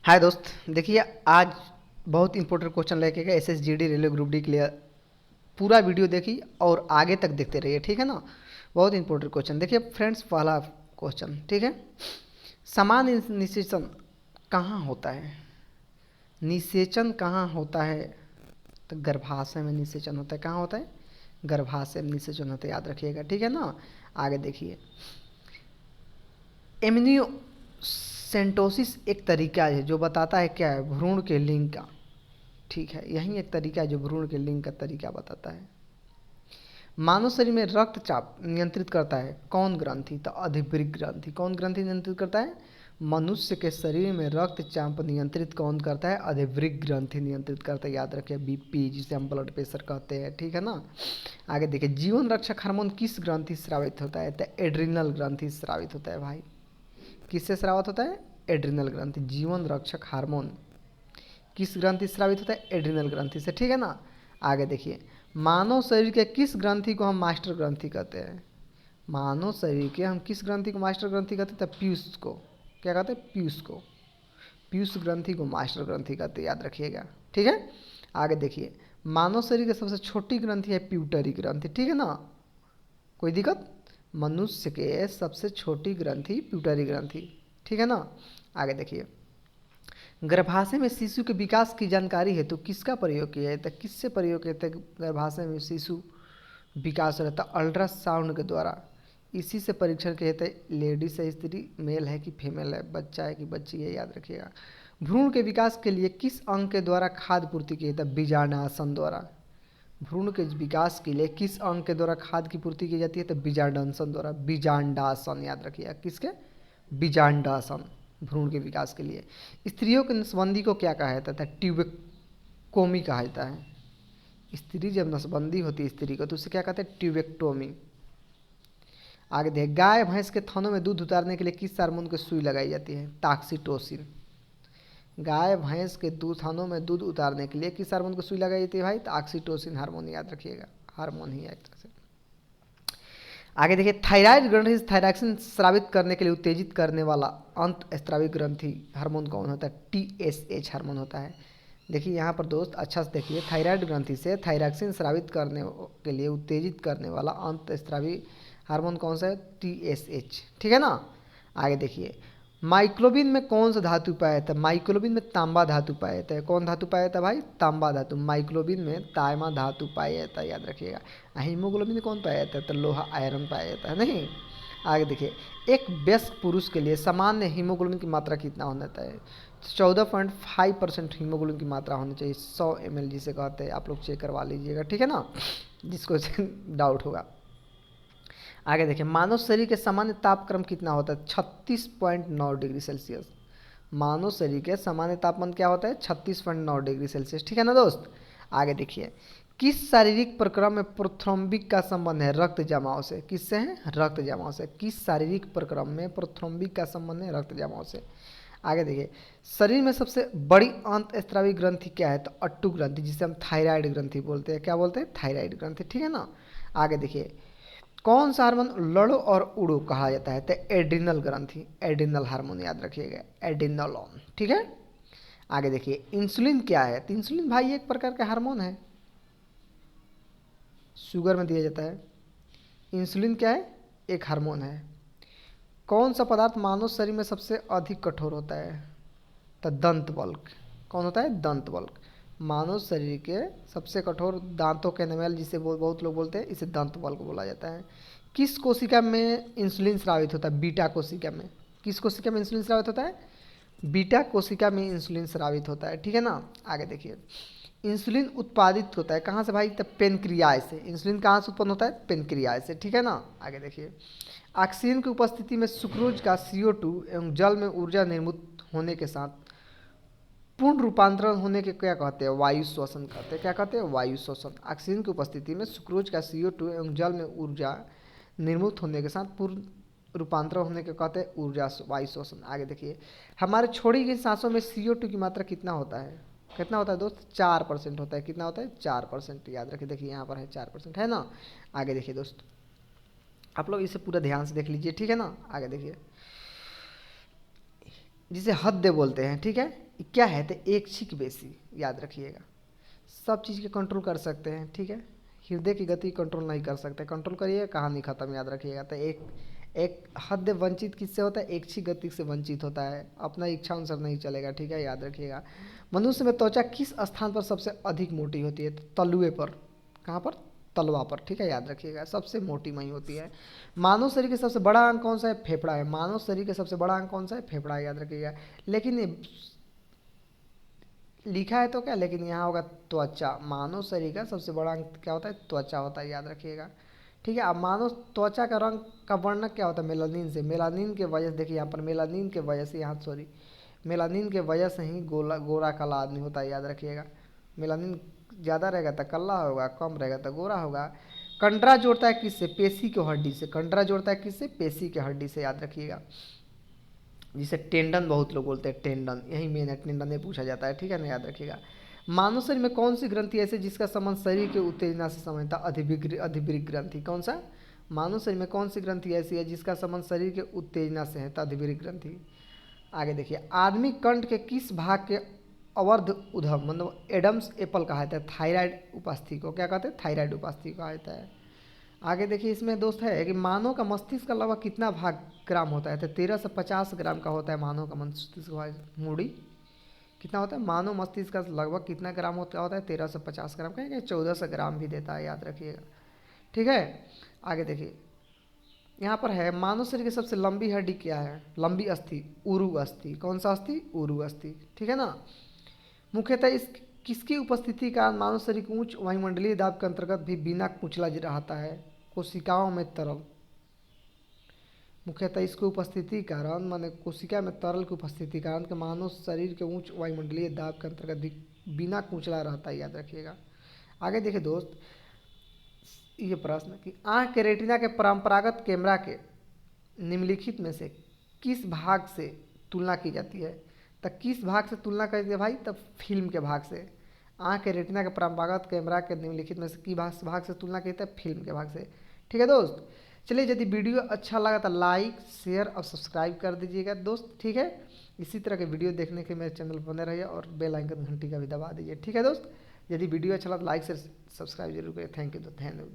हाय दोस्त। देखिए, आज बहुत इंपॉर्टेंट क्वेश्चन लेके गए एसएसजीडी रेलवे ग्रुप डी के लिए। पूरा वीडियो देखिए और आगे तक देखते रहिए, ठीक है ना। बहुत इंपॉर्टेंट क्वेश्चन देखिए फ्रेंड्स। पहला क्वेश्चन, ठीक है। समान निषेचन कहाँ होता है? निषेचन कहाँ होता है? तो गर्भाशय में निषेचन होता है। कहाँ होता है? गर्भाशय में निषेचन होता है, याद रखिएगा, ठीक है ना। आगे देखिए, एमनियोसेंटोसिस एक तरीका है जो बताता है क्या है, भ्रूण के लिंग का। ठीक है, यही एक तरीका है जो भ्रूण के लिंग का तरीका बताता है। मानव शरीर में रक्तचाप नियंत्रित करता है कौन ग्रंथि? तो अधिवृक्क ग्रंथि। कौन ग्रंथि नियंत्रित करता है? मनुष्य के शरीर में रक्तचाप नियंत्रित कौन करता है? अधिवृक्क ग्रंथि नियंत्रित करता है, याद रखिए। बीपी जिसे हम ब्लड प्रेशर कहते हैं, ठीक है ना। आगे देखिए, जीवन रक्षक हार्मोन किस ग्रंथि से स्रावित होता है? तो एड्रिनल ग्रंथि से स्रावित होता है भाई। किससे स्रावित होता है? एड्रिनल ग्रंथि। जीवन रक्षक हार्मोन किस ग्रंथि से स्रावित होता है? एड्रिनल ग्रंथि से, ठीक है ना। आगे देखिए, मानव शरीर के किस ग्रंथि को हम मास्टर ग्रंथि कहते हैं? मानव शरीर के हम किस ग्रंथि को मास्टर ग्रंथि कहते हैं? तो पीयूष को। क्या कहते हैं? पीयूष को। पीयूष ग्रंथि को मास्टर ग्रंथि कहते हैं, याद रखिएगा, ठीक है। आगे देखिए, मानव शरीर की सबसे छोटी ग्रंथि है प्यूटरी ग्रंथि, ठीक है ना। कोई दिक्कत? मनुष्य के सबसे छोटी ग्रंथि प्यूटरी ग्रंथि, ठीक है ना। आगे देखिए, गर्भाशय में शिशु के विकास की जानकारी हेतु किसका प्रयोग किया जाता है? किससे प्रयोग किया जाता है गर्भाशय में शिशु विकास रहता है? अल्ट्रासाउंड के द्वारा। इसी से परीक्षण किया जाता है लेडीज है स्त्री, मेल है कि फीमेल है, बच्चा है कि बच्ची है, याद रखिएगा। भ्रूण के विकास के लिए किस अंग के द्वारा खाद्य पूर्ति की जाती है? बीजांडासन द्वारा। भ्रूण के विकास के लिए किस अंग के द्वारा खाद्य की पूर्ति की जाती है? तो बीजांडासन द्वारा। बीजांडासन, याद रखिएगा, किसके? बीजांडासन। भ्रूण के विकास के लिए। स्त्रियों के नसबंदी को क्या कहा जाता है? ट्यूबेक्टोमी कहा जाता है। स्त्री जब नसबंदी होती है स्त्री को तो उसे क्या कहते हैं? ट्यूबेक्टोमी। आगे देख, गाय भैंस के थनों में दूध उतारने के लिए किस हार्मोन की सुई लगाई जाती है? टॉक्सिटोसिन। गाय भैंस के दूध थनों में दूध उतारने के लिए किस हार्मोन की सुई लगाई जाती है भाई? तो ऑक्सीटोसिन हार्मोन, याद रखिएगा। हार्मोन ही है एक तरह से। आगे देखिए, थायराइड ग्रंथि से थायरॉक्सिन स्रावित करने के लिए उत्तेजित करने वाला अंत स्रावी ग्रंथि हार्मोन कौन होता है? टीएसएच हार्मोन होता है। देखिए यहाँ पर दोस्त अच्छा से देखिए, थायराइड ग्रंथि से थायरॉक्सिन स्रावित करने के लिए उत्तेजित करने वाला अंत स्रावी हार्मोन कौन सा है? टीएसएच, ठीक है ना। आगे देखिए, माइक्लोबिन में कौन सा धातु पाया जाता है? माइक्लोबिन में तांबा धातु पाया जाता है। कौन धातु पाया जाता है भाई? तांबा धातु। माइक्लोबिन में तांबा धातु पाया जाता है, याद रखिएगा। हीमोग्लोबिन में कौन पाया जाता है? तो लोहा आयरन पाया जाता है, नहीं। आगे देखिए, एक वयस्क पुरुष के लिए सामान्य हीमोग्लोबिन की मात्रा कितना होना चाहिए? 14.5% हीमोग्लोबिन की मात्रा होनी चाहिए 100 ml, जिसे कहते हैं। आप लोग चेक करवा लीजिएगा, ठीक है ना, जिसको डाउट होगा। आगे देखिए, मानव शरीर के सामान्य तापक्रम कितना होता है? 36.9 डिग्री सेल्सियस। मानव शरीर के सामान्य तापमान क्या होता है? 36.9 डिग्री सेल्सियस, ठीक है ना दोस्त। आगे देखिए, किस शारीरिक प्रक्रम में प्रोथ्रोम्बिक का संबंध है रक्त जमाव से? किससे है? रक्त जमाव से। किस शारीरिक प्रक्रम में प्रोथ्रोम्बिक का संबंध है रक्त जमाव से? आगे देखिए, शरीर में सबसे बड़ी अंतःस्रावी ग्रंथि क्या है? तो अट्टू ग्रंथि, जिसे हम थायराइड ग्रंथि बोलते हैं। क्या बोलते हैं? थायराइड ग्रंथि, ठीक है ना। आगे देखिए, कौन सा हार्मोन लड़ो और उड़ो कहा जाता है? तो एड्रिनल ग्रंथि, एड्रिनल हार्मोन, याद रखिएगा, एड्रिनोलोन, ठीक है। आगे देखिए, इंसुलिन क्या है? तो इंसुलिन भाई एक प्रकार का हार्मोन है, शुगर में दिया जाता है। इंसुलिन क्या है? एक हार्मोन है। कौन सा पदार्थ मानव शरीर में सबसे अधिक कठोर होता है? तो दंत बल्क। कौन होता है? दंत बल्क। मानव शरीर के सबसे कठोर दांतों के नमेल, जिसे बहुत लोग बोलते हैं, इसे दंत बल्क बोला जाता है। किस कोशिका में इंसुलिन स्रावित होता है? बीटा कोशिका में। किस कोशिका में इंसुलिन स्रावित होता है? बीटा कोशिका में इंसुलिन स्रावित होता है, ठीक है ना। आगे देखिए, इंसुलिन उत्पादित होता है कहाँ से भाई? तब पेनक्रियाज से। इंसुलिन कहाँ से उत्पन्न होता है? पेनक्रियाज से, ठीक है ना। आगे देखिए, ऑक्सीजन की उपस्थिति में सुक्रोज का CO2 एवं जल में ऊर्जा निर्मित होने के साथ पूर्ण रूपांतरण होने के क्या कहते हैं? वायु श्वसन कहते हैं। क्या कहते हैं? वायु श्वसन। ऑक्सीजन की उपस्थिति में सुक्रोज का CO2 एवं जल में ऊर्जा निर्मित होने के साथ पूर्ण रूपांतरण होने के कहते हैं ऊर्जा वायु श्वसन। आगे देखिए, हमारे छोड़ी गई सांसों में CO2 की मात्रा कितना होता है? कितना होता है दोस्त? 4% होता है। कितना होता है? 4%, याद रखिए। देखिए यहाँ पर है 4%, है ना। आगे देखिए दोस्त, आप लोग इसे पूरा ध्यान से देख लीजिए, ठीक है ना। आगे देखिए, जिसे हृदय बोलते हैं, ठीक है। क्या है तो ऐच्छिक बेसी, याद रखिएगा। सब चीज़ के कंट्रोल कर सकते हैं, ठीक है, हृदय की गति कंट्रोल नहीं कर सकते, कंट्रोल करिए, कहानी खत्म, याद रखिएगा। तो एक एक हद वंचित किससे होता है, ऐच्छिक गति से वंचित होता है, अपना इच्छा अनुसार नहीं चलेगा, ठीक है, याद रखिएगा। मनुष्य में त्वचा किस स्थान पर सबसे अधिक मोटी होती है, तो तलुए पर, कहाँ पर, तलवा पर, ठीक है, याद रखिएगा, सबसे मोटी वही होती है। मानव शरीर का सबसे बड़ा अंग कौन सा है, फेफड़ा है। मानव शरीर का सबसे बड़ा अंग कौन सा है, फेफड़ा है, याद रखिएगा। लेकिन ये लिखा है तो क्या, लेकिन यहाँ होगा त्वचा। मानव शरीर का सबसे बड़ा अंग क्या होता है, त्वचा होता है, याद रखिएगा, ठीक है। अब मानव त्वचा का रंग का वर्णक क्या होता है, मेलानिन से। मेलानिन के वजह से, देखिए यहाँ पर मेलानिन के वजह से, यहाँ सॉरी, मेलानिन के वजह से ही गोरा काला आदमी होता है, याद रखिएगा। मेलानिन ज़्यादा रहेगा तो काला होगा, कम रहेगा तो गोरा होगा। कंडरा जोड़ता है किससे, पेशी की हड्डी से। कंडरा जोड़ता है किससे, पेशी की हड्डी से, याद रखिएगा। जिसे टेंडन बहुत लोग बोलते हैं, टेंडन, यही मेन है, टेंडन में पूछा जाता है, ठीक है ना, याद रखिएगा। मानव शरीर में कौन सी ग्रंथि ऐसी जिसका संबंध शरीर के उत्तेजना से समझता, अधिवृक्क ग्रंथि। कौन सा, मानव शरीर में कौन सी ग्रंथि ऐसी है जिसका संबंध शरीर के उत्तेजना से है, तो अधिवृक्क ग्रंथि। आगे देखिए, आदमी कंठ के किस भाग के अवर्ध उधम, मतलब एडम्स एप्पल कहा जाता है, थायराइड उपास्थि को क्या कहते हैं, थायराइड उपास्थि कहा जाता है। आगे देखिए, इसमें दोस्त है कि मानव का मस्तिष्क का लगभग कितना भाग ग्राम होता है, तो 13 से 50 ग्राम का होता है मानव का मस्तिष्क। मूडी कितना होता है, मानव मस्तिष्क का लगभग कितना ग्राम होता है, 13 से 50 ग्राम का, 1400 ग्राम भी देता है, याद रखिएगा, ठीक है। आगे देखिए, यहाँ पर है मानव शरीर की सबसे लंबी हड्डी क्या है, लंबी अस्थि, उरु अस्थि। कौन सा अस्थि, उरु अस्थि, ठीक है ना। मुख्यतः इस किसकी उपस्थिति का मानव शरीर की उच्च वायुमंडलीय दाब के अंतर्गत भी बिना कुचला रहता है, कोशिकाओं में तरल। मुख्यतः इसकी उपस्थिति कारण, माने कोशिका में तरल की उपस्थिति कारण के मानव शरीर के उच्च वायुमंडलीय दाब के अंतर्गत भी बिना कुचला रहता है, याद रखिएगा। आगे देखिए दोस्त, ये प्रश्न कि आँख के रेटिना के परंपरागत कैमरा के निम्नलिखित में से किस भाग से तुलना की जाती है, तो किस भाग से तुलना करेंगे भाई, तब फिल्म के भाग से। आँख के रेटिना के परंपरागत कैमरा के निम्नलिखित में से किस भाग से तुलना की जाती है, फिल्म के भाग से, ठीक है दोस्त। चलिए, यदि वीडियो अच्छा लगा तो लाइक शेयर और सब्सक्राइब कर दीजिएगा दोस्त, ठीक है। इसी तरह के वीडियो देखने के मेरे चैनल पर बने रहिए और बेल आइकन घंटी का भी दबा दीजिए, ठीक है दोस्त। यदि वीडियो अच्छा लगा तो लाइक शेयर सब्सक्राइब जरूर करिए। Thank you.